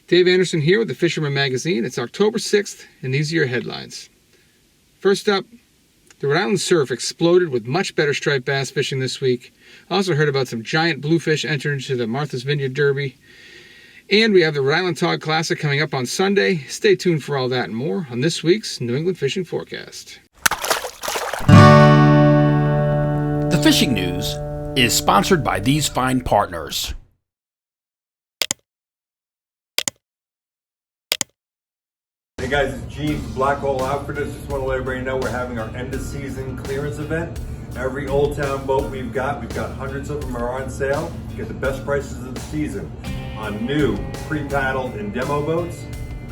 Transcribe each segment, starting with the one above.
Dave Anderson here with the Fisherman magazine. It's October 6th, and these are your headlines. First up, the Rhode Island surf exploded with much better striped bass fishing this week. I also heard about some giant bluefish entering into the Martha's Vineyard Derby. And we have the Rhode Island Tog Classic coming up on Sunday. Stay tuned for all that and more on this week's New England Fishing Forecast. The fishing news is sponsored by these fine partners. Hey guys, it's Gene from Black Hole Outfitters. Just want to let everybody know we're having our end of season clearance event. Every Old Town boat we've got hundreds of them are on sale. Get the best prices of the season on new, pre-paddled, and demo boats.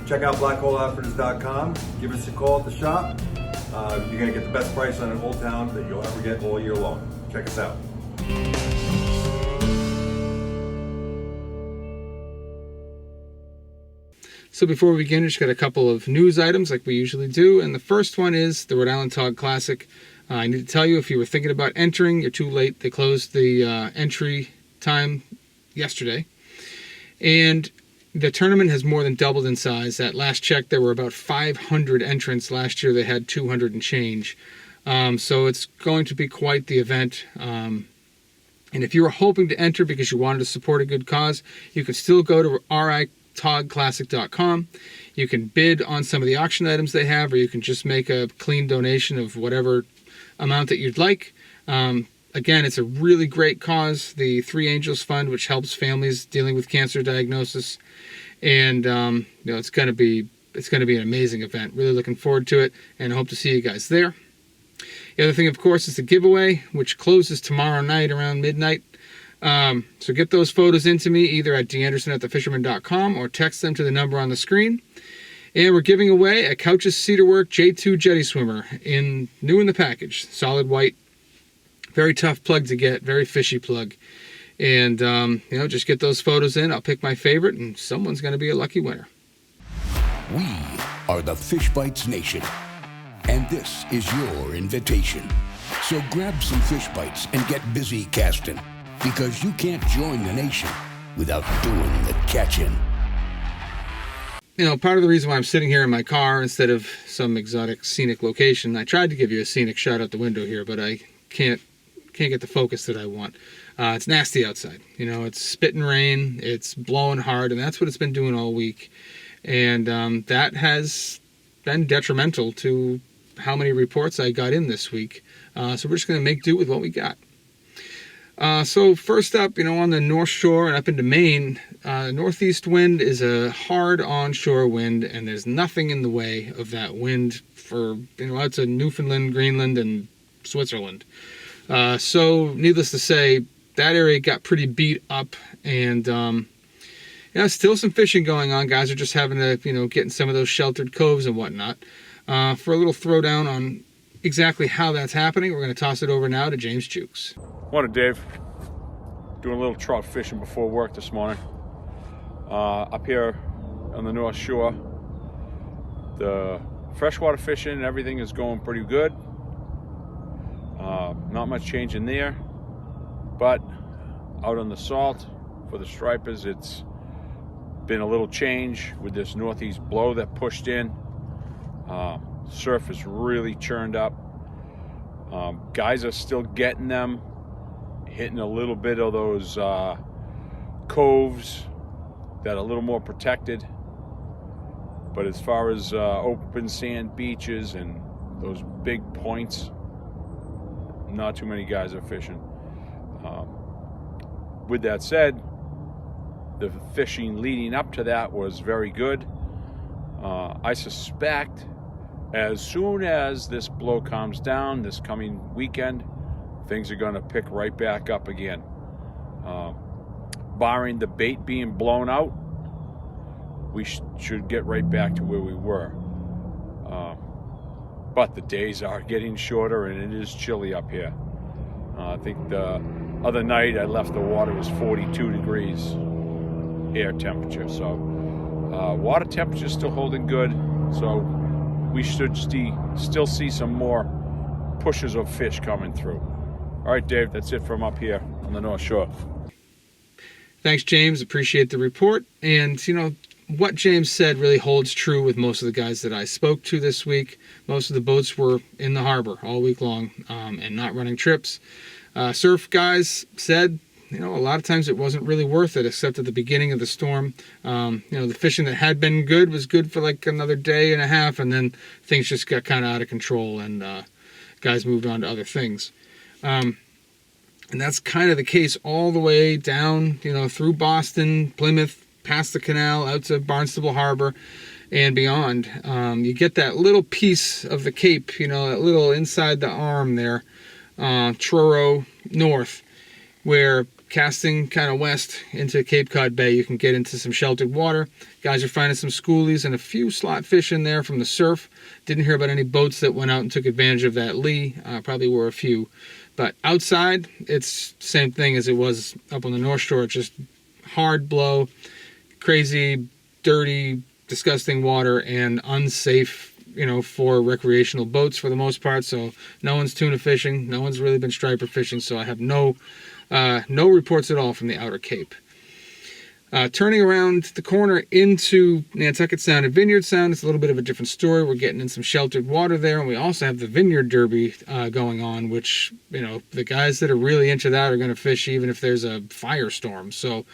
Check out blackholeoutfitters.com. Give us a call at the shop. You're going to get the best price on an Old Town that you'll ever get all year long. Check us out. So before we begin, just got a couple of news items like we usually do. And the first one is the Rhode Island Tog Classic. I need to tell you, if you were thinking about entering, you're too late. They closed the entry time yesterday. And the tournament has more than doubled in size. At last check, there were about 500 entrants. Last year, they had 200 and change. So it's going to be quite the event. And if you were hoping to enter because you wanted to support a good cause, you can still go to RI togclassic.com. You can bid on some of the auction items they have, or you can just make a clean donation of whatever amount that you'd like. Again, it's a really great cause, the Three Angels Fund, which helps families dealing with cancer diagnosis. And it's going to be an amazing event. Really looking forward to it, and I hope to see you guys there. The other thing, of course, is the giveaway, which closes tomorrow night around midnight. So get those photos into me either at danderson@thefisherman.com or text them to the number on the screen. And we're giving away a Couch's Cedarwork J2 Jetty Swimmer new in the package. Solid white. Very tough plug to get. Very fishy plug. And, just get those photos in. I'll pick my favorite, and someone's going to be a lucky winner. We are the Fish Bites Nation. And this is your invitation. So grab some fish bites and get busy casting. Because you can't join the nation without doing the catching. Part of the reason why I'm sitting here in my car instead of some exotic scenic location, I tried to give you a scenic shot out the window here, but I can't get the focus that I want. It's nasty outside. It's spitting rain, it's blowing hard, and that's what it's been doing all week. And that has been detrimental to how many reports I got in this week. So we're just going to make do with what we got. So first up, on the North Shore and up into Maine, northeast wind is a hard onshore wind, and there's nothing in the way of that wind for, out to Newfoundland, Greenland, and Switzerland. So needless to say, that area got pretty beat up, and still some fishing going on. Guys are just having to, get in some of those sheltered coves and whatnot. For a little throwdown on exactly how that's happening, we're going to toss it over now to James Jewkes. Morning, Dave. Doing a little trout fishing before work this morning. Up here on the North Shore, the freshwater fishing and everything is going pretty good. Not much change in there, but out on the salt for the stripers, it's been a little change with this northeast blow that pushed in. Surf is really churned up. Guys are still getting them, hitting a little bit of those coves that are a little more protected. But as far as open sand beaches and those big points, not too many guys are fishing. With that said, the fishing leading up to that was very good. I suspect as soon as this blow calms down this coming weekend, things are going to pick right back up again. Barring the bait being blown out, we should get right back to where we were. But the days are getting shorter, and it is chilly up here. I think the other night I left, the water was 42 degrees air temperature. So water temperature is still holding good. So we should still see some more pushes of fish coming through. All right, Dave, that's it from up here on the North Shore. Thanks, James. Appreciate the report. And, what James said really holds true with most of the guys that I spoke to this week. Most of the boats were in the harbor all week long and not running trips. Surf guys said, a lot of times it wasn't really worth it, except at the beginning of the storm. The fishing that had been good was good for like another day and a half, and then things just got kind of out of control, and guys moved on to other things. And that's kind of the case all the way down, through Boston, Plymouth, past the canal, out to Barnstable Harbor, and beyond. You get that little piece of the Cape, that little inside the arm there, Truro North, where casting kind of west into Cape Cod Bay, you can get into some sheltered water. Guys are finding some schoolies and a few slot fish in there from the surf. Didn't hear about any boats that went out and took advantage of that lee. Probably were a few. But outside, it's same thing as it was up on the North Shore. It's just hard blow, crazy, dirty, disgusting water, and unsafe, for recreational boats for the most part. So no one's tuna fishing. No one's really been striper fishing. So I have no reports at all from the Outer Cape. Turning around the corner into Nantucket Sound and Vineyard Sound, it's a little bit of a different story. We're getting in some sheltered water there, and we also have the Vineyard Derby going on, which, the guys that are really into that are going to fish even if there's a firestorm. So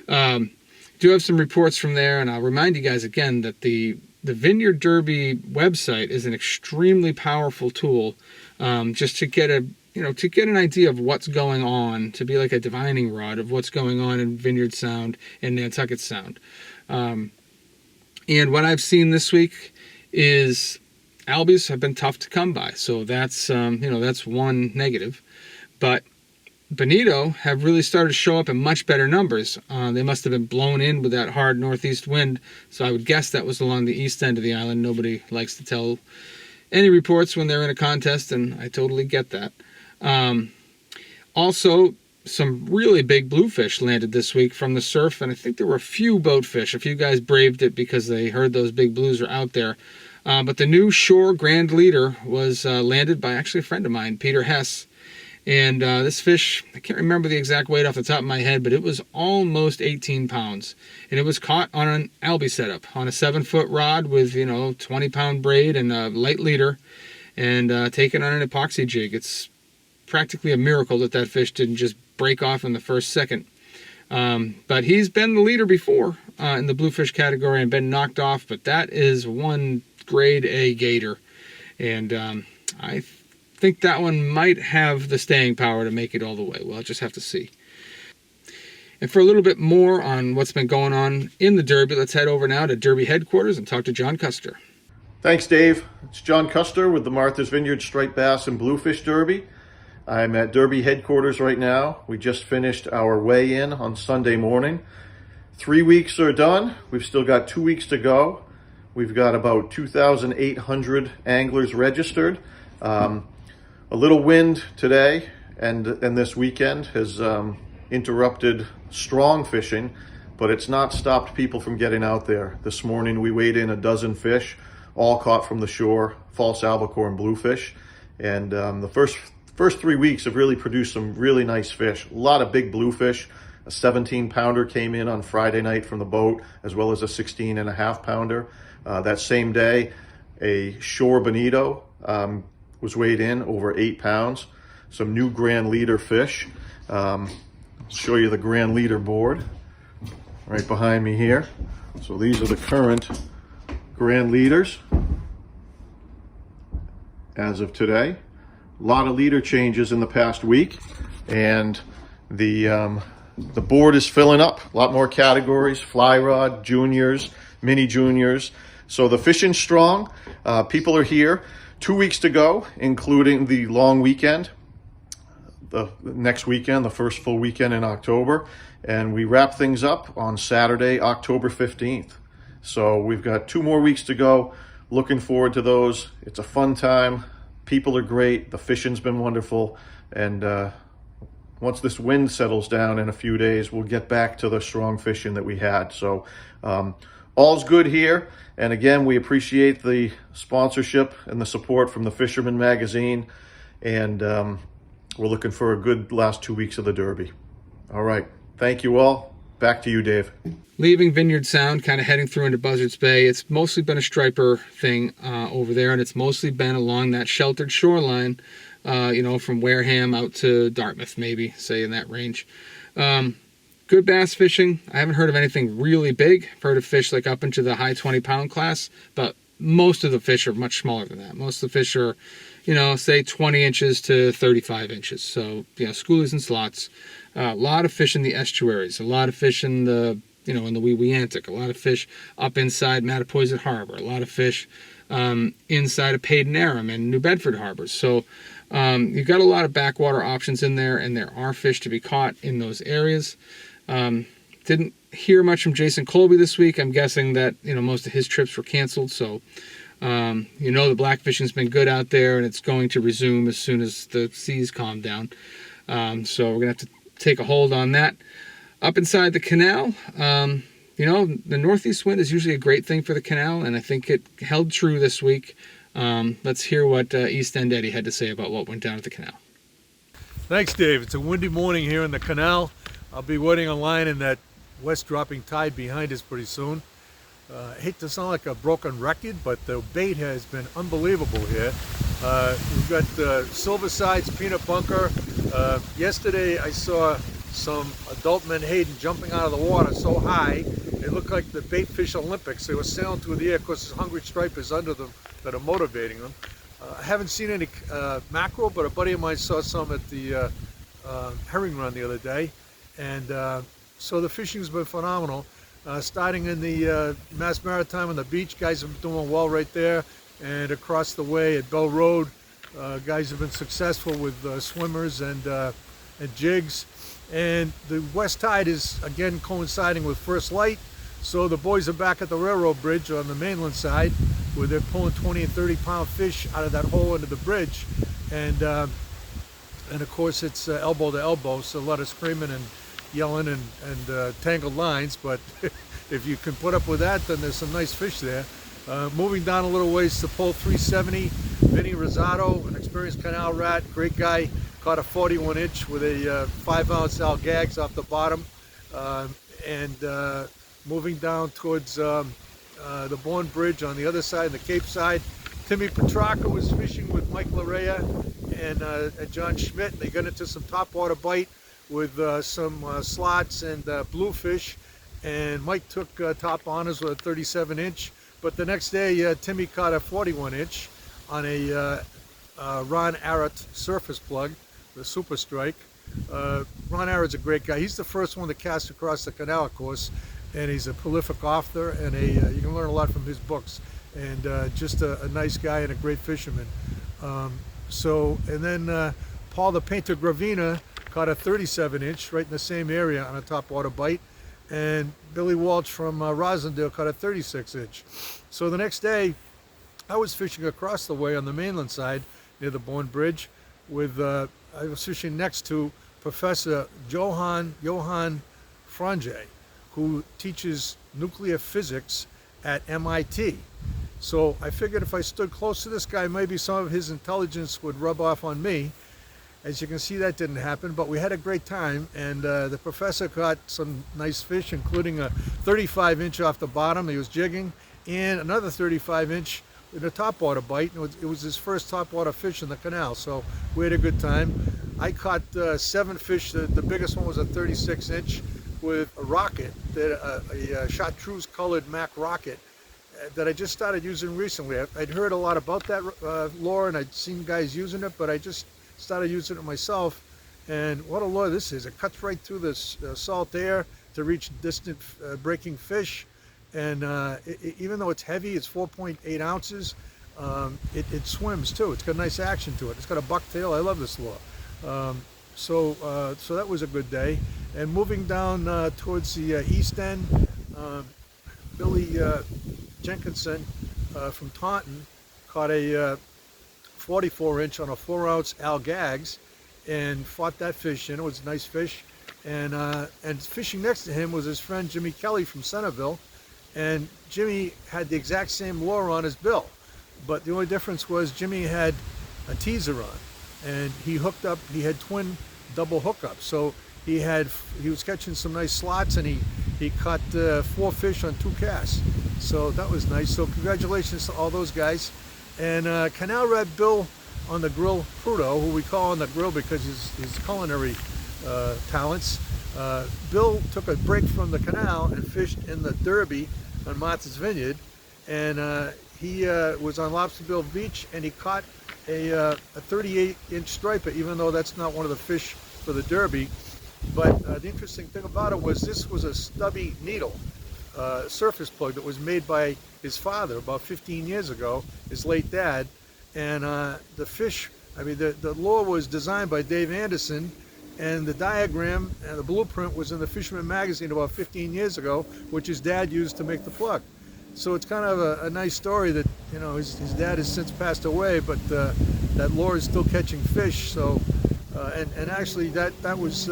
do have some reports from there, and I'll remind you guys again that the Vineyard Derby website is an extremely powerful tool just to get an idea of what's going on, to be like a divining rod of what's going on in Vineyard Sound and Nantucket Sound. And what I've seen this week is albies have been tough to come by. So that's, that's one negative. But bonito have really started to show up in much better numbers. They must have been blown in with that hard northeast wind. So I would guess that was along the east end of the island. Nobody likes to tell any reports when they're in a contest, and I totally get that. Also, some really big bluefish landed this week from the surf, and I think there were a few boatfish. A few guys braved it because they heard those big blues were out there. But the new shore grand leader was landed by actually a friend of mine, Peter Hess. And this fish, I can't remember the exact weight off the top of my head, but it was almost 18 pounds. And it was caught on an albie setup, on a 7-foot rod with, 20-pound braid and a light leader, and taken on an epoxy jig. It's practically a miracle that fish didn't just break off in the first second. But he's been the leader before in the bluefish category and been knocked off, but that is one grade A gator. And I think that one might have the staying power to make it all the way. We'll just have to see. And for a little bit more on what's been going on in the Derby, let's head over now to Derby headquarters and talk to John Custer. Thanks, Dave. It's John Custer with the Martha's Vineyard Striped Bass and Bluefish Derby. I'm at Derby headquarters right now. We just finished our weigh-in on Sunday morning. 3 weeks are done. We've still got 2 weeks to go. We've got about 2,800 anglers registered. A little wind today and this weekend has interrupted strong fishing, but it's not stopped people from getting out there. This morning we weighed in a dozen fish, all caught from the shore, false albacore and bluefish. And the first 3 weeks have really produced some really nice fish. A lot of big bluefish. A 17-pounder came in on Friday night from the boat, as well as a 16.5-pounder. That same day, a shore bonito was weighed in over 8 pounds. Some new grand leader fish. I'll show you the grand leader board right behind me here. So these are the current grand leaders as of today. A lot of leader changes in the past week, and the board is filling up. A lot more categories: fly rod, juniors, mini juniors. So the fishing's strong. People are here. 2 weeks to go, including the long weekend, the next weekend, the first full weekend in October, and we wrap things up on Saturday, October 15th. So we've got 2 more weeks to go. Looking forward to those. It's a fun time. People are great. The fishing's been wonderful. And once this wind settles down in a few days, we'll get back to the strong fishing that we had. So all's good here. And again, we appreciate the sponsorship and the support from the Fisherman magazine. And we're looking for a good last 2 weeks of the Derby. All right. Thank you all. Back to you, Dave. Leaving Vineyard Sound, kind of heading through into Buzzards Bay, it's mostly been a striper thing over there, and it's mostly been along that sheltered shoreline, from Wareham out to Dartmouth, maybe, say in that range. Good bass fishing. I haven't heard of anything really big. I've heard of fish like up into the high 20-pound class, but most of the fish are much smaller than that. Most of the fish are, say 20 inches to 35 inches. So, schoolies and slots. A lot of fish in the estuaries. A lot of fish in the, in the wee Antic. A lot of fish up inside Mattapoisett Harbor. A lot of fish inside of Paden and New Bedford harbors. So you've got a lot of backwater options in there, and there are fish to be caught in those areas. Didn't hear much from Jason Colby this week. I'm guessing that, most of his trips were canceled. So, the blackfishing's been good out there, and it's going to resume as soon as the seas calm down. So we're going to have to take a hold on that. Up inside the canal, the northeast wind is usually a great thing for the canal, and I think it held true this week. Let's hear what East End Eddie had to say about what went down at the canal. Thanks, Dave. It's a windy morning here in the canal. I'll be waiting on line in that west dropping tide behind us pretty soon. I hate to sound like a broken record, but the bait has been unbelievable here. We've got silver sides, peanut bunker. Yesterday I saw some adult menhaden jumping out of the water so high, it looked like the bait fish Olympics. They were sailing through the air because there's hungry stripers under them that are motivating them. I haven't seen any mackerel, but a buddy of mine saw some at the herring run the other day. And so the fishing's been phenomenal. Starting in the Mass Maritime on the beach, guys have been doing well right there. And across the way at Bell Road, guys have been successful with swimmers and jigs. And the west tide is again coinciding with first light. So the boys are back at the railroad bridge on the mainland side, where they're pulling 20 and 30 pound fish out of that hole under the bridge. And of course it's elbow to elbow, so a lot of screaming and yelling and tangled lines. But if you can put up with that, then there's some nice fish there. Moving down a little ways to pole 370, Vinny Rosado, an experienced canal rat, great guy, caught a 41 inch with a 5-ounce Algags off the bottom. Moving down towards the Bourne Bridge on the other side, the Cape side, Timmy Petrarca was fishing with Mike Larea and John Schmidt. They got into some topwater bite with some slots and bluefish, and Mike took top honors with a 37 inch. But the next day, Timmy caught a 41 inch on a Ron Arrett surface plug, the Super Strike. Ron Arrett's a great guy. He's the first one to cast across the canal, of course, and he's a prolific author, and you can learn a lot from his books. And just a nice guy and a great fisherman. And then Paul the Painter Gravina caught a 37 inch right in the same area on a topwater bite. And Billy Walsh from Rosendale caught a 36 inch. So the next day, I was fishing across the way on the mainland side near the Bourne Bridge with, I was fishing next to Professor Johann Frange, who teaches nuclear physics at MIT. So I figured if I stood close to this guy, maybe some of his intelligence would rub off on me. As you can see, that didn't happen, but we had a great time, and the professor caught some nice fish, including a 35 inch off the bottom. He was jigging, and another 35 inch with a topwater bite. It was his first topwater fish in the canal, so we had a good time. I caught 7 fish. The biggest one was a 36 inch with a rocket, a chartreuse colored Mac rocket that I just started using recently. I'd heard a lot about that lure, and I'd seen guys using it, but I just started using it myself, and what a lure this is. It cuts right through the salt air to reach distant breaking fish, and even though it's heavy, it's 4.8 ounces, it swims too. It's got a nice action to it. It's got a buck tail. I love this lure. So that was a good day. And moving down towards the east end, Billy Jenkinson from Taunton caught a 44 inch on a 4-ounce Algags and fought that fish in. It was a nice fish. And fishing next to him was his friend Jimmy Kelly from Centerville. And Jimmy had the exact same lure on as Bill, but the only difference was Jimmy had a teaser on, and he hooked up, he had twin double hookups. So he was catching some nice slots, and he caught 4 fish on 2 casts. So that was nice. So congratulations to all those guys. And Canal Red Bill on the grill, Prudo, who we call on the grill because his culinary talents. Bill took a break from the canal and fished in the Derby on Martha's Vineyard, and he was on Lobsterbill Beach, and he caught a 38-inch striper, even though that's not one of the fish for the Derby. But the interesting thing about it was this was a stubby needle surface plug that was made by his father about 15 years ago, his late dad. And the fish, I mean, the lure was designed by Dave Anderson, and the diagram and the blueprint was in the Fisherman magazine about 15 years ago, which his dad used to make the plug. So it's kind of a nice story that, you know, his dad has since passed away, but that lure is still catching fish. So, and actually that was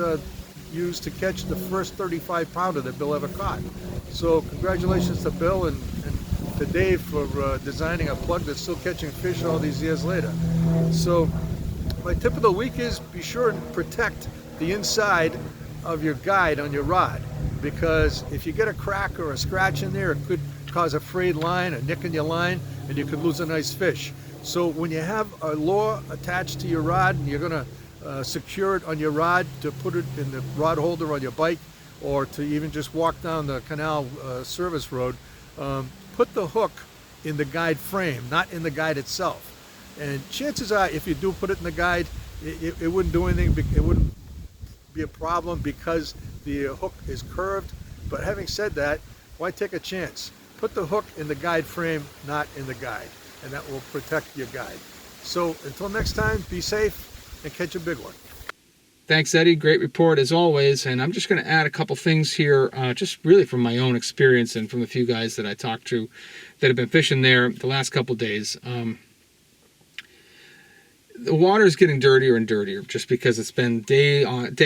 used to catch the first 35-pounder that Bill ever caught. So congratulations to Bill and to Dave for designing a plug that's still catching fish all these years later. So my tip of the week is be sure and protect the inside of your guide on your rod, because if you get a crack or a scratch in there, it could cause a frayed line, a nick in your line, and you could lose a nice fish. So when you have a lure attached to your rod and you're going to secure it on your rod to put it in the rod holder on your bike, or to even just walk down the canal service road, put the hook in the guide frame, not in the guide itself. And chances are, if you do put it in the guide, it wouldn't do anything. It wouldn't be a problem because the hook is curved. But having said that, why take a chance? Put the hook in the guide frame, not in the guide, and that will protect your guide. So until next time, be safe and catch a big one. Thanks, Eddie. Great report as always. And I'm just going to add a couple things here, just really from my own experience and from the few guys that I talked to that have been fishing there the last couple days. The water is getting dirtier and dirtier just because it's been day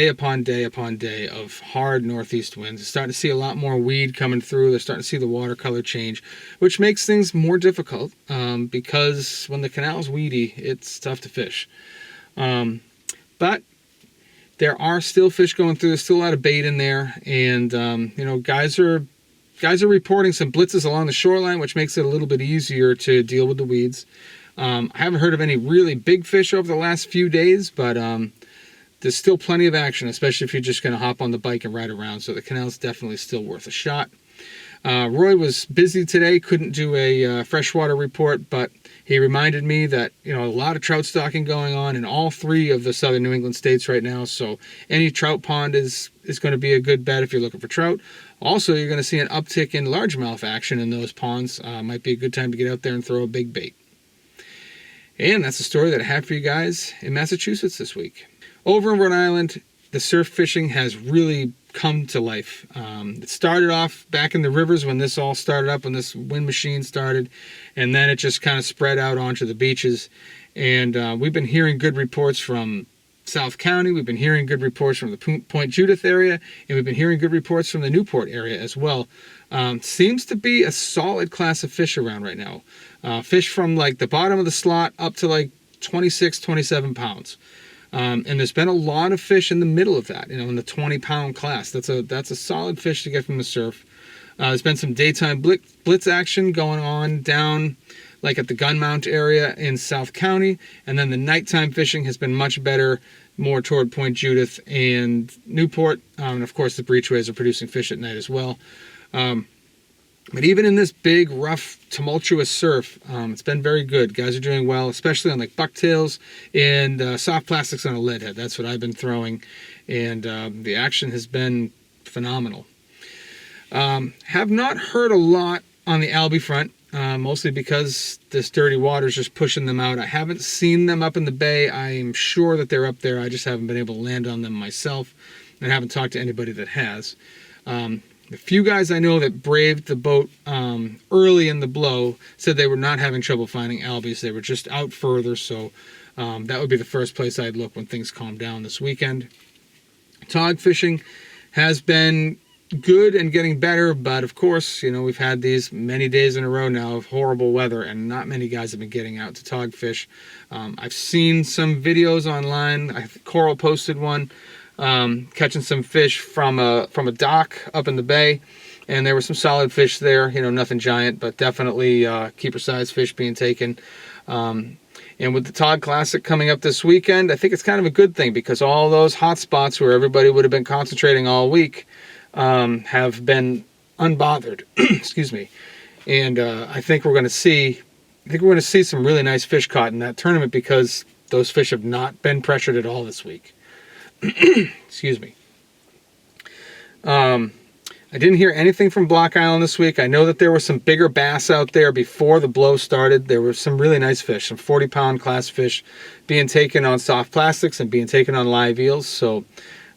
upon day upon day of hard northeast winds. It's starting to see a lot more weed coming through. They're starting to see the water color change, which makes things more difficult because when the canal's weedy, it's tough to fish. But there are still fish going through. There's still a lot of bait in there, and you know, guys are reporting some blitzes along the shoreline, which makes it a little bit easier to deal with the weeds. I haven't heard of any really big fish over the last few days, but there's still plenty of action, especially if you're just going to hop on the bike and ride around. So the canal's definitely still worth a shot. Roy was busy today, couldn't do a freshwater report, but he reminded me that, you know, a lot of trout stocking going on in all 3 of the southern New England states right now. So any trout pond is going to be a good bet if you're looking for trout. Also, you're going to see an uptick in largemouth action in those ponds. Might be a good time to get out there and throw a big bait. And that's the story that I have for you guys in Massachusetts this week. Over in Rhode Island, the surf fishing has really come to life. It started off back in the rivers when this all started up, when this wind machine started, and then it just kind of spread out onto the beaches. And we've been hearing good reports from South County, we've been hearing good reports from the Point Judith area, and we've been hearing good reports from the Newport area as well. Seems to be a solid class of fish around right now. Fish from like the bottom of the slot up to like 26, 27 pounds. And there's been a lot of fish in the middle of that, you know, in the 20-pound class. That's a solid fish to get from the surf. There's been some daytime blitz action going on down like at the Gunmount area in South County. And then the nighttime fishing has been much better, more toward Point Judith and Newport. And of course, the breachways are producing fish at night as well. But even in this big, rough, tumultuous surf, it's been very good. Guys are doing well, especially on like bucktails and soft plastics on a lead head. That's what I've been throwing, and the action has been phenomenal. Have not heard a lot on the albie front, mostly because this dirty water is just pushing them out. I haven't seen them up in the bay. I'm sure that they're up there. I just haven't been able to land on them myself, and haven't talked to anybody that has. The few guys I know that braved the boat early in the blow said they were not having trouble finding albies. They were just out further, so that would be the first place I'd look when things calm down this weekend. Tog fishing has been good and getting better, but of course, you know, we've had these many days in a row now of horrible weather, and not many guys have been getting out to tog fish. I've seen some videos online. Coral posted one catching some fish from a dock up in the bay, and there were some solid fish there. Nothing giant, but definitely keeper-sized fish being taken. And with the Tog Classic coming up this weekend, I think it's kind of a good thing because all those hot spots where everybody would have been concentrating all week have been unbothered. Excuse me. And I think we're going to see some really nice fish caught in that tournament because those fish have not been pressured at all this week. Excuse me. I didn't hear anything from Block Island this week. I know that there were some bigger bass out there before the blow started. There were some really nice fish, some 40-pound class fish being taken on soft plastics and being taken on live eels. So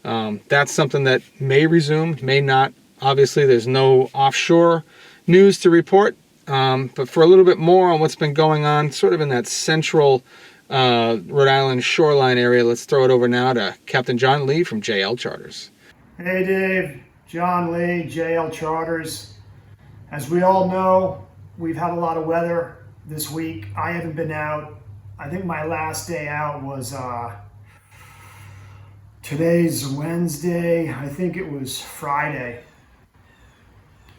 that's something that may resume, may not. Obviously, there's no offshore news to report. But for a little bit more on what's been going on, sort of in that central Rhode Island shoreline area, let's throw it over now to Captain John Lee from JL Charters. Hey Dave, John Lee, JL Charters. As we all know, we've had a lot of weather this week. I haven't been out. I think my last day out was, today's Wednesday, I think it was Friday.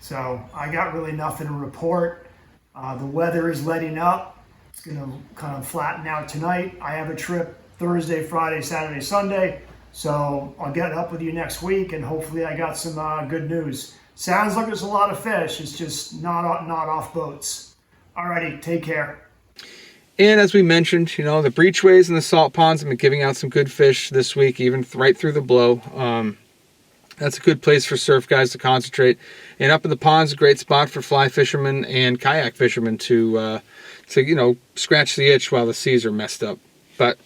So I got really nothing to report. The weather is letting up. It's gonna kind of flatten out tonight. I have a trip Thursday, Friday, Saturday, Sunday. So I'll get up with you next week, and hopefully I got some good news. Sounds like there's a lot of fish. It's just not off boats. Alrighty, take care. And as we mentioned, the breachways and the salt ponds have been giving out some good fish this week, even right through the blow. That's a good place for surf guys to concentrate. And up in the ponds, a great spot for fly fishermen and kayak fishermen to scratch the itch while the seas are messed up. But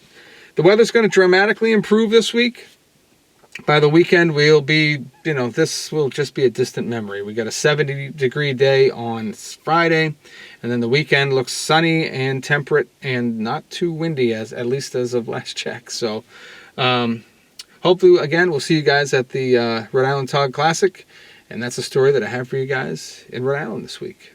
the weather's going to dramatically improve this week. By the weekend, we'll be, this will just be a distant memory. We got a 70-degree day on Friday, and then the weekend looks sunny and temperate and not too windy, at least as of last check. So hopefully, again, we'll see you guys at the Rhode Island Tog Classic, and that's a story that I have for you guys in Rhode Island this week.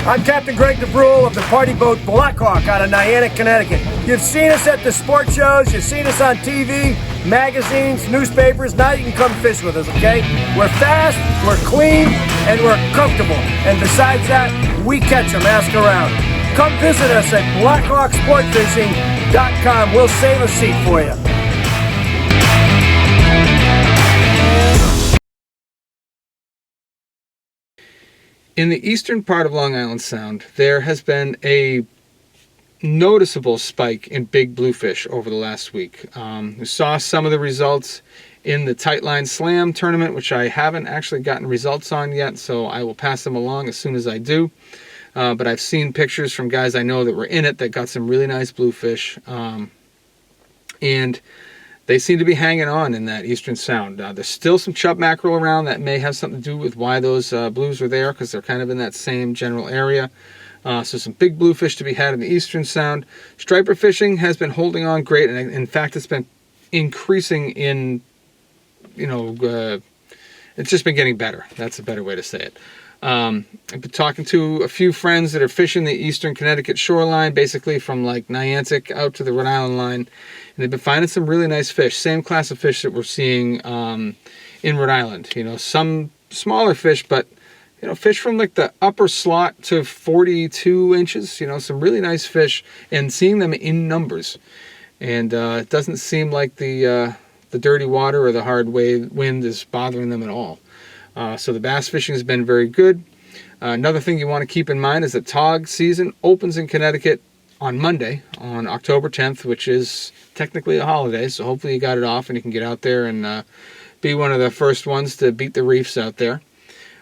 I'm Captain Greg DeBrule of the party boat Blackhawk out of Niantic, Connecticut. You've seen us at the sport shows, you've seen us on TV, magazines, newspapers. Now you can come fish with us, okay? We're fast, we're clean, and we're comfortable. And besides that, we catch them, ask around. Come visit us at blackhawksportfishing.com. We'll save a seat for you. In the eastern part of Long Island Sound, there has been a noticeable spike in big bluefish over the last week. We saw some of the results in the Tightline Slam tournament, which I haven't actually gotten results on yet, so I will pass them along as soon as I do. But I've seen pictures from guys I know that were in it that got some really nice bluefish. And they seem to be hanging on in that eastern sound. There's still some chub mackerel around that may have something to do with why those blues are there, because they're kind of in that same general area. So some big bluefish to be had in the eastern sound. Striper fishing has been holding on great, and in fact it's been increasing in, it's just been getting better. That's a better way to say it. I've been talking to a few friends that are fishing the eastern Connecticut shoreline, basically from like Niantic out to the Rhode Island line, and they've been finding some really nice fish, same class of fish that we're seeing in Rhode Island. Some smaller fish, but fish from like the upper slot to 42 inches, some really nice fish, and seeing them in numbers. And it doesn't seem like the dirty water or the hard wind is bothering them at all. So the bass fishing has been very good. Another thing you want to keep in mind is that Tog season opens in Connecticut on Monday, on October 10th, which is technically a holiday. So hopefully you got it off and you can get out there and be one of the first ones to beat the reefs out there.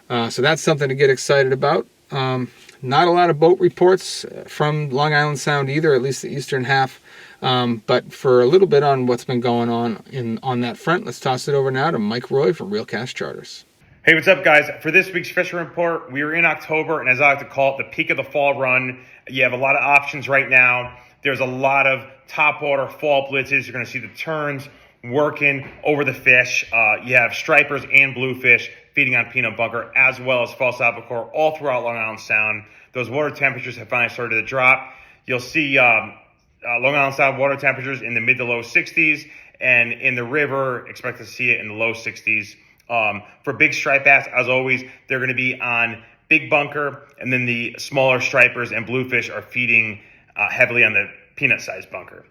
So that's something to get excited about. Not a lot of boat reports from Long Island Sound either, at least the eastern half. But for a little bit on what's been going on that front, let's toss it over now to Mike Roy from Realcast Charters. Hey, what's up, guys? For this week's Fisher Report, we are in October, and as I like to call it, the peak of the fall run. You have a lot of options right now. There's a lot of topwater fall blitzes. You're going to see the turns working over the fish. You have stripers and bluefish feeding on peanut butter, as well as false albacore all throughout Long Island Sound. Those water temperatures have finally started to drop. You'll see Long Island Sound water temperatures in the mid to low 60s, and in the river, expect to see it in the low 60s. For big striped bass, as always, they're going to be on big bunker, and then the smaller stripers and bluefish are feeding heavily on the peanut-sized bunker.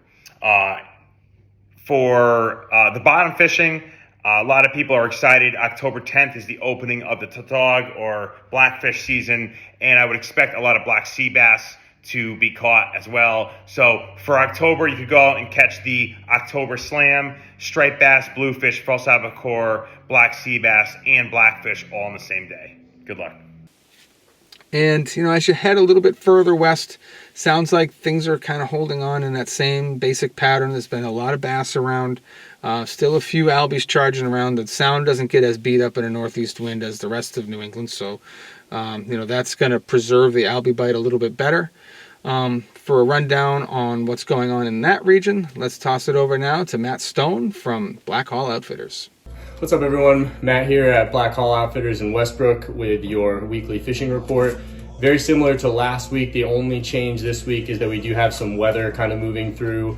For the bottom fishing, a lot of people are excited. October 10th is the opening of the tautog or blackfish season, and I would expect a lot of black sea bass to be caught as well. So for October, you could go out and catch the October slam, striped bass, bluefish, false albacore, black sea bass, and blackfish all on the same day. Good luck. And, you know, as you head a little bit further west, sounds like things are kind of holding on in that same basic pattern. There's been a lot of bass around, still a few albies charging around. The sound doesn't get as beat up in a northeast wind as the rest of New England, so, you know, that's going to preserve the albie bite a little bit better. For a rundown on what's going on in that region, let's toss it over now to Matt Stone from Black Hall Outfitters. What's up, everyone? Matt here at Black Hall Outfitters in Westbrook with your weekly fishing report. Very similar to last week. The only change this week is that we do have some weather kind of moving through,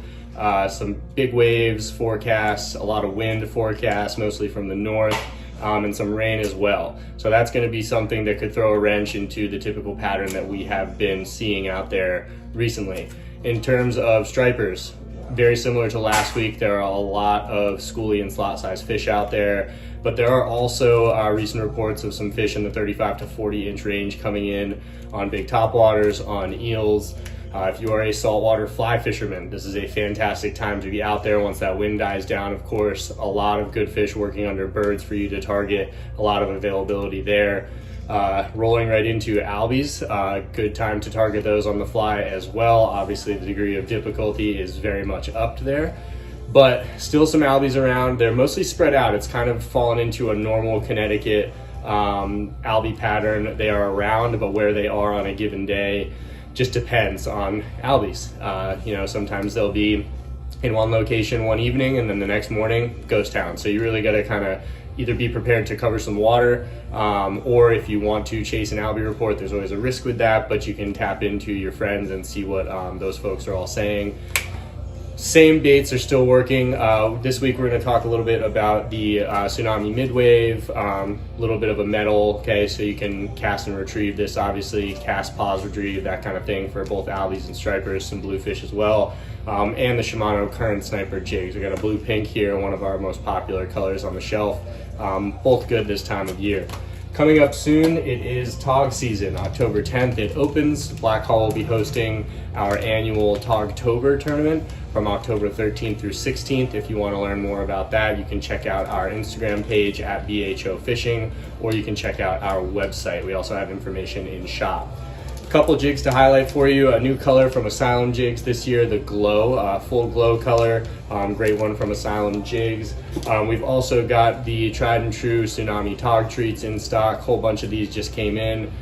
some big waves forecasts, a lot of wind forecasts, mostly from the north, and some rain as well. So that's going to be something that could throw a wrench into the typical pattern that we have been seeing out there recently. In terms of stripers, very similar to last week, there are a lot of schoolie and slot size fish out there, but there are also recent reports of some fish in the 35 to 40 inch range coming in on big topwaters, on eels. If you are a saltwater fly fisherman, this is a fantastic time to be out there once that wind dies down. Of course, a lot of good fish working under birds for you to target, a lot of availability there. Rolling right into albies, good time to target those on the fly as well. Obviously the degree of difficulty is very much up there, but still some albies around. They're mostly spread out. It's kind of fallen into a normal Connecticut albie pattern. They are around, but where they are on a given day just depends on albies. You know, sometimes they'll be in one location one evening and then the next morning ghost town. So you really got to kind of either be prepared to cover some water, or if you want to chase an albie report, there's always a risk with that, but you can tap into your friends and see what those folks are all saying. Same baits are still working. This week we're going to talk a little bit about the tsunami midwave, a little bit of a metal, okay, so you can cast and retrieve this, obviously cast, pause, retrieve, that kind of thing for both albies and stripers, some bluefish as well, and the Shimano Current Sniper jigs. We got a blue pink here, one of our most popular colors on the shelf, both good this time of year. Coming up soon, it is Tog season. October 10th it opens. Black Hall will be hosting our annual Togtober tournament from October 13th through 16th. If you want to learn more about that, you can check out our Instagram page at BHO Fishing, or you can check out our website. We also have information in shop. A couple jigs to highlight for you. A new color from Asylum Jigs this year, the Glow, full glow color. Great one from Asylum Jigs. We've also got the tried and true Tsunami Tog treats in stock. Whole bunch of these just came in.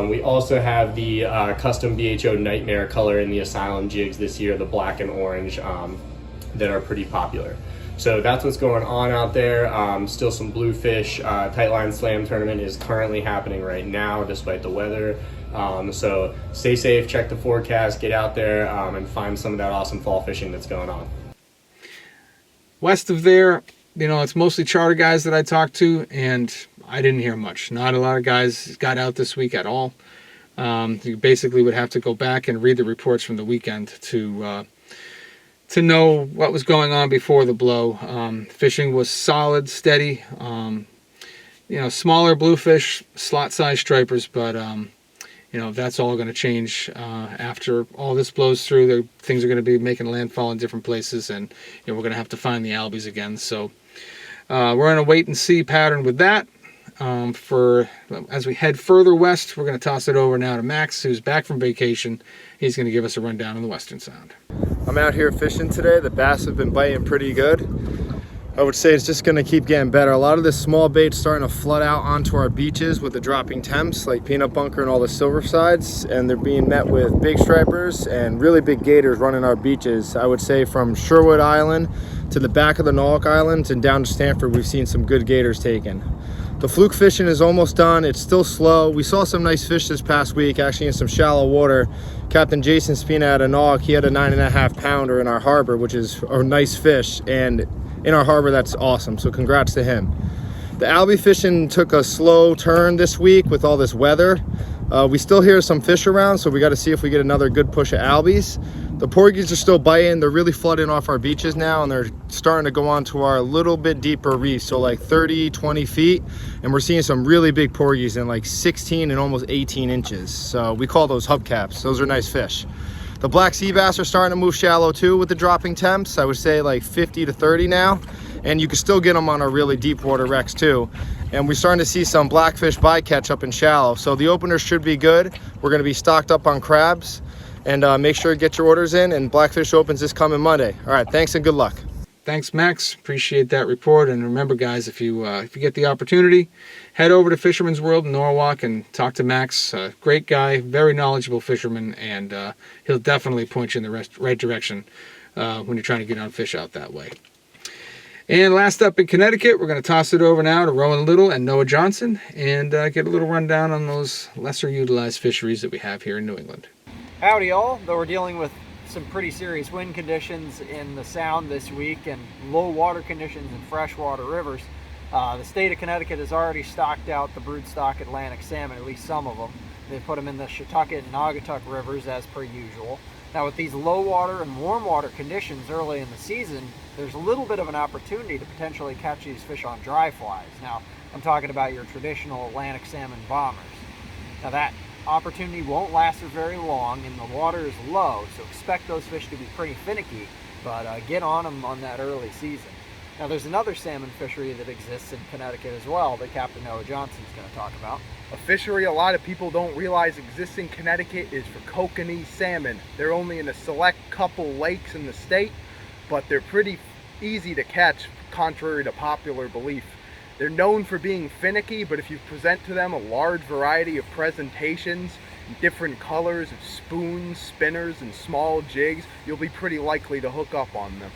We also have the custom BHO Nightmare color in the Asylum Jigs this year, the black and orange, that are pretty popular. So that's what's going on out there. Still some bluefish. Tightline Slam tournament is currently happening right now despite the weather. So stay safe, check the forecast, get out there and find some of that awesome fall fishing that's going on. West of there, you know, it's mostly charter guys that I talked to, and I didn't hear much. Not a lot of guys got out this week at all. You basically would have to go back and read the reports from the weekend to know what was going on before the blow. Fishing was solid, steady. You know, smaller bluefish, slot-sized stripers, but you know, that's all going to change after all this blows through. Things are going to be making landfall in different places, and you know, we're going to have to find the albies again. So we're on a wait-and-see pattern with that. As we head further west, we're going to toss it over now to Max, who's back from vacation. He's going to give us a rundown on the Western Sound. I'm out here fishing today. The bass have been biting pretty good. I would say it's just going to keep getting better. A lot of this small bait's starting to flood out onto our beaches with the dropping temps, like Peanut Bunker and all the silver sides, and they're being met with big stripers and really big gators running our beaches. I would say from Rhode Island to the back of the Norwalk Islands and down to Stanford, we've seen some good gators taken. The fluke fishing is almost done. It's still slow. We saw some nice fish this past week, actually in some shallow water. Captain Jason Spina out of Norwalk, he had a 9.5 pounder in our harbor, which is a nice fish. And in our harbor. That's awesome. So congrats to him. The albie fishing took a slow turn this week with all this weather. We still hear some fish around, so we got to see if we get another good push of albies. The porgies are still biting. They're really flooding off our beaches now, and they're starting to go onto our little bit deeper reefs, so like 30, 20 feet. And we're seeing some really big porgies in like 16 and almost 18 inches. So we call those hubcaps. Those are nice fish. The black sea bass are starting to move shallow too with the dropping temps. I would say like 50 to 30 now. And you can still get them on our really deep water wrecks too. And we're starting to see some blackfish bycatch up in shallow. So the openers should be good. We're gonna be stocked up on crabs. And make sure to get your orders in, and Blackfish opens this coming Monday. All right, thanks and good luck. Thanks, Max. Appreciate that report. And remember, guys, if you get the opportunity, head over to Fisherman's World in Norwalk and talk to Max. Great guy, very knowledgeable fisherman, and he'll definitely point you in the right direction when you're trying to get on fish out that way. And last up in Connecticut, we're going to toss it over now to Rowan Lytle and Noah Johnson and get a little rundown on those lesser utilized fisheries that we have here in New England. Howdy y'all, though we're dealing with some pretty serious wind conditions in the Sound this week and low water conditions in freshwater rivers. The state of Connecticut has already stocked out the broodstock Atlantic salmon, at least some of them. They put them in the Shetucket and Naugatuck rivers as per usual. Now with these low water and warm water conditions early in the season, there's a little bit of an opportunity to potentially catch these fish on dry flies. Now I'm talking about your traditional Atlantic salmon bombers. Now that opportunity won't last for very long and the water is low, so expect those fish to be pretty finicky, but get on them on that early season. Now there's another salmon fishery that exists in Connecticut as well that Captain Noah Johnson is going to talk about. A fishery a lot of people don't realize exists in Connecticut is for kokanee salmon. They're only in a select couple lakes in the state, but they're pretty easy to catch, contrary to popular belief. They're known for being finicky, but if you present to them a large variety of presentations, different colors of spoons, spinners, and small jigs, you'll be pretty likely to hook up on them.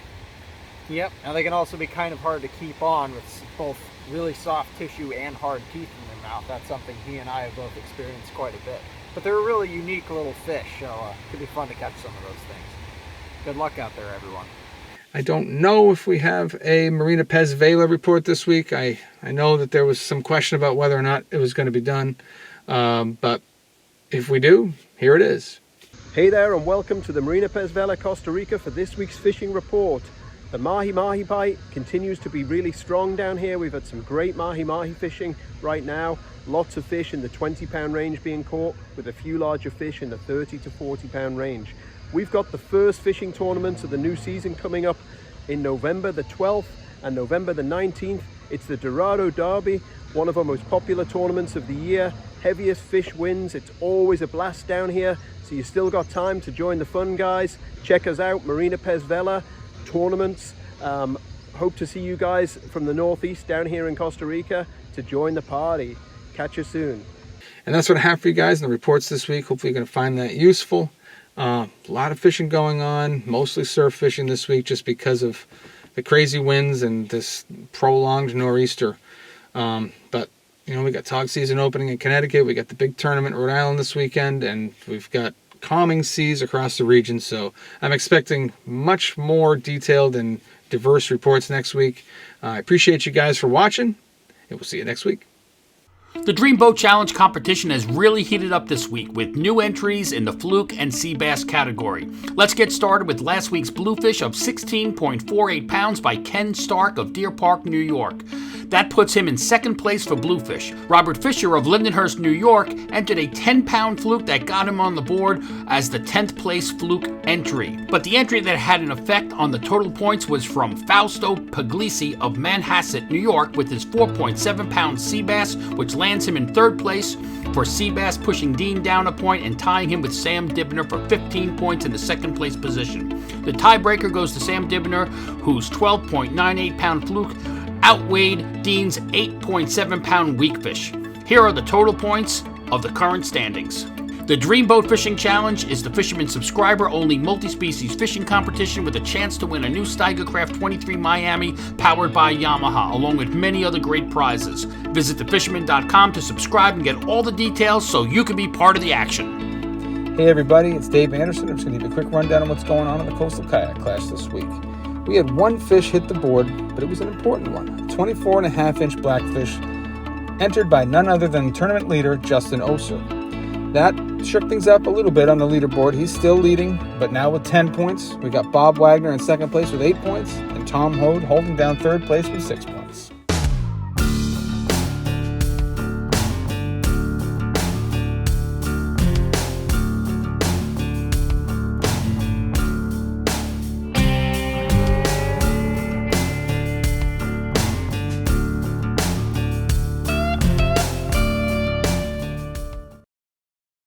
Yep, now they can also be kind of hard to keep on with both really soft tissue and hard teeth in their mouth. That's something he and I have both experienced quite a bit. But they're a really unique little fish, so it could be fun to catch some of those things. Good luck out there, everyone. I don't know if we have a Marina Pez Vela report this week. I know that there was some question about whether or not it was going to be done, but if we do, here it is. Hey there and welcome to the Marina Pez Vela, Costa Rica for this week's fishing report. The mahi-mahi bite continues to be really strong down here. We've had some great mahi-mahi fishing right now. Lots of fish in the 20-pound range being caught, with a few larger fish in the 30 to 40-pound range. We've got the first fishing tournaments of the new season coming up in November the 12th and November the 19th. It's the Dorado Derby, one of our most popular tournaments of the year. Heaviest fish wins. It's always a blast down here, so you still got time to join the fun, guys. Check us out, Marina Pez Vela tournaments. Hope to see you guys from the Northeast down here in Costa Rica to join the party. Catch you soon. And that's what I have for you guys in the reports this week. Hopefully you're going to find that useful. A lot of fishing going on, mostly surf fishing this week just because of the crazy winds and this prolonged nor'easter. But, you know, we got Tog season opening in Connecticut. We got the big tournament in Rhode Island this weekend, and we've got calming seas across the region. So I'm expecting much more detailed and diverse reports next week. I appreciate you guys for watching, and we'll see you next week. The Dreamboat Challenge competition has really heated up this week with new entries in the fluke and sea bass category. Let's get started with last week's bluefish of 16.48 pounds by Ken Stark of Deer Park, New York. That puts him in second place for bluefish. Robert Fisher of Lindenhurst, New York entered a 10-pound fluke that got him on the board as the 10th place fluke entry. But the entry that had an effect on the total points was from Fausto Puglisi of Manhasset, New York, with his 4.7-pound sea bass, which lands him in third place for sea bass, pushing Dean down a point and tying him with Sam Dibner for 15 points in the second place position. The tiebreaker goes to Sam Dibner, whose 12.98-pound fluke outweighed Dean's 8.7-pound weakfish. Here are the total points of the current standings. The Dreamboat Fishing Challenge is the Fisherman subscriber-only multi-species fishing competition with a chance to win a new Steigercraft 23 Miami powered by Yamaha, along with many other great prizes. Visit thefisherman.com to subscribe and get all the details so you can be part of the action. Hey everybody, it's Dave Anderson. I'm just going to give you a quick rundown on what's going on in the Coastal Kayak Class this week. We had one fish hit the board, but it was an important one. A 24.5-inch blackfish, entered by none other than tournament leader Justin Oser. That shook things up a little bit on the leaderboard. He's still leading, but now with 10 points. We got Bob Wagner in second place with 8 points, and Tom Hode holding down third place with 6 points.